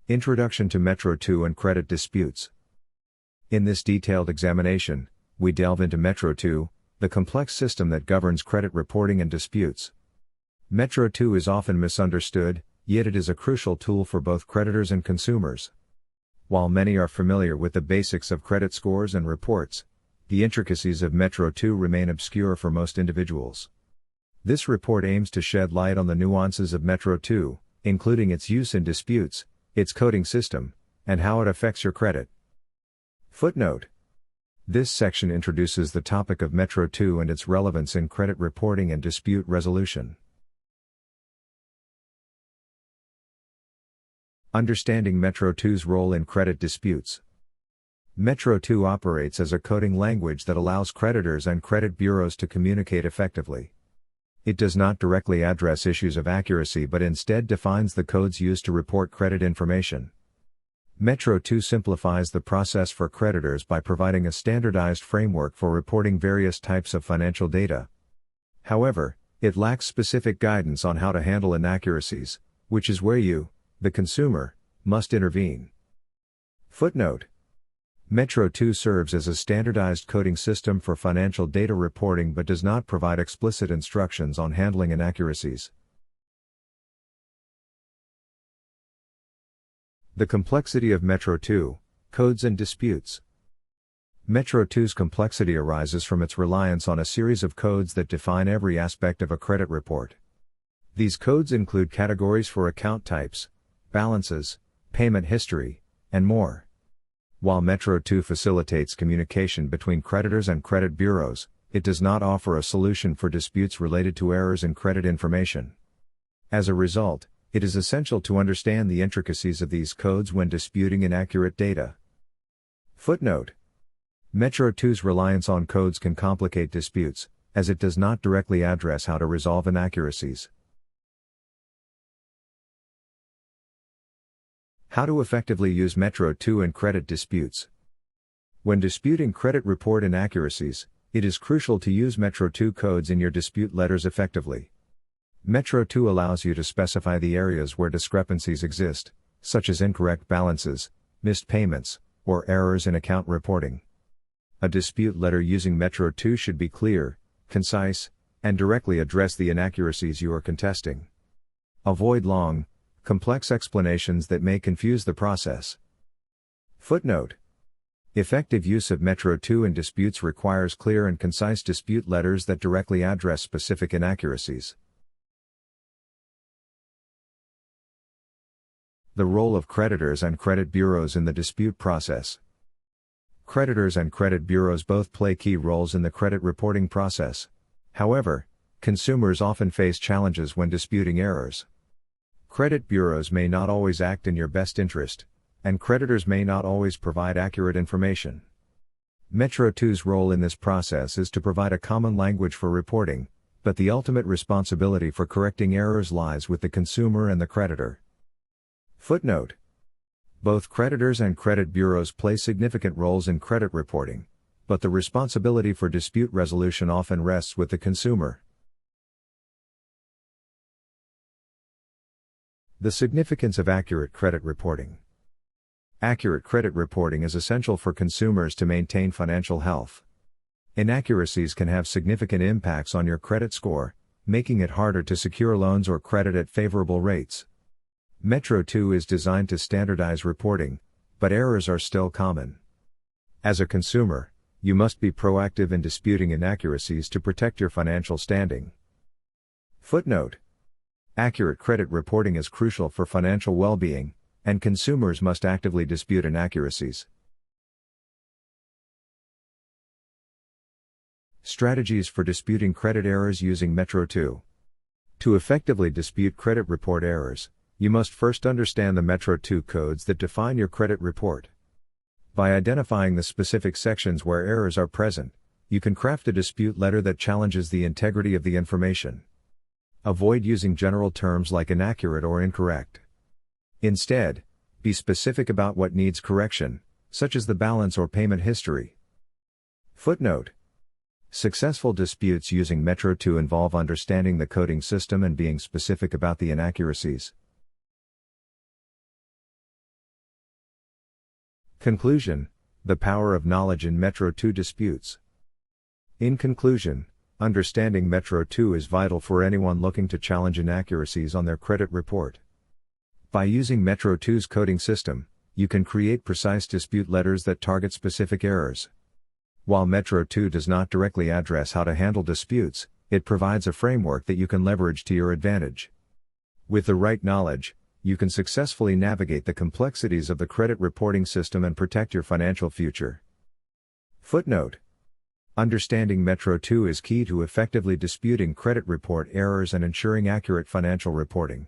Introduction to Metro 2 and Credit Disputes. In this detailed examination, we delve into Metro 2, the complex system that governs credit reporting and disputes. Metro 2 is often misunderstood, yet it is a crucial tool for both creditors and consumers. While many are familiar with the basics of credit scores and reports, the intricacies of Metro 2 remain obscure for most individuals. This report aims to shed light on the nuances of Metro 2, including its use in disputes, its coding system, and how it affects your credit. Footnote. This section introduces the topic of Metro 2 and its relevance in credit reporting and dispute resolution. Understanding Metro 2's role in credit disputes. Metro 2 operates as a coding language that allows creditors and credit bureaus to communicate effectively. It does not directly address issues of accuracy but instead defines the codes used to report credit information. Metro 2 simplifies the process for creditors by providing a standardized framework for reporting various types of financial data. However, it lacks specific guidance on how to handle inaccuracies, which is where you, the consumer, must intervene. Footnote. Metro 2 serves as a standardized coding system for financial data reporting but does not provide explicit instructions on handling inaccuracies. The complexity of Metro 2, codes and disputes. Metro 2's complexity arises from its reliance on a series of codes that define every aspect of a credit report. These codes include categories for account types, balances, payment history, and more. While Metro 2 facilitates communication between creditors and credit bureaus, it does not offer a solution for disputes related to errors in credit information. As a result, it is essential to understand the intricacies of these codes when disputing inaccurate data. Footnote. Metro 2's reliance on codes can complicate disputes, as it does not directly address how to resolve inaccuracies. How to effectively use Metro 2 in credit disputes. When disputing credit report inaccuracies, it is crucial to use Metro 2 codes in your dispute letters effectively. Metro 2 allows you to specify the areas where discrepancies exist, such as incorrect balances, missed payments, or errors in account reporting. A dispute letter using Metro 2 should be clear, concise, and directly address the inaccuracies you are contesting. Avoid long, complex explanations that may confuse the process. Footnote. Effective use of Metro 2 in disputes requires clear and concise dispute letters that directly address specific inaccuracies. The role of creditors and credit bureaus in the dispute process. Creditors and credit bureaus both play key roles in the credit reporting process. However, consumers often face challenges when disputing errors. Credit bureaus may not always act in your best interest, and creditors may not always provide accurate information. Metro 2's role in this process is to provide a common language for reporting, but the ultimate responsibility for correcting errors lies with the consumer and the creditor. Footnote. Both creditors and credit bureaus play significant roles in credit reporting, but the responsibility for dispute resolution often rests with the consumer. The significance of accurate credit reporting. Accurate credit reporting is essential for consumers to maintain financial health. Inaccuracies can have significant impacts on your credit score, making it harder to secure loans or credit at favorable rates. Metro 2 is designed to standardize reporting, but errors are still common. As a consumer, you must be proactive in disputing inaccuracies to protect your financial standing. Footnote. Accurate credit reporting is crucial for financial well-being, and consumers must actively dispute inaccuracies. Strategies for disputing credit errors using Metro 2. To effectively dispute credit report errors, you must first understand the Metro 2 codes that define your credit report. By identifying the specific sections where errors are present, you can craft a dispute letter that challenges the integrity of the information. Avoid using general terms like inaccurate or incorrect. Instead, be specific about what needs correction, such as the balance or payment history. Footnote. Successful disputes using Metro 2 involve understanding the coding system and being specific about the inaccuracies. Conclusion: the power of knowledge in Metro 2 disputes. In conclusion, understanding Metro 2 is vital for anyone looking to challenge inaccuracies on their credit report. By using Metro 2's coding system, you can create precise dispute letters that target specific errors. While Metro 2 does not directly address how to handle disputes, it provides a framework that you can leverage to your advantage. With the right knowledge, you can successfully navigate the complexities of the credit reporting system and protect your financial future. Footnote: understanding Metro 2 is key to effectively disputing credit report errors and ensuring accurate financial reporting.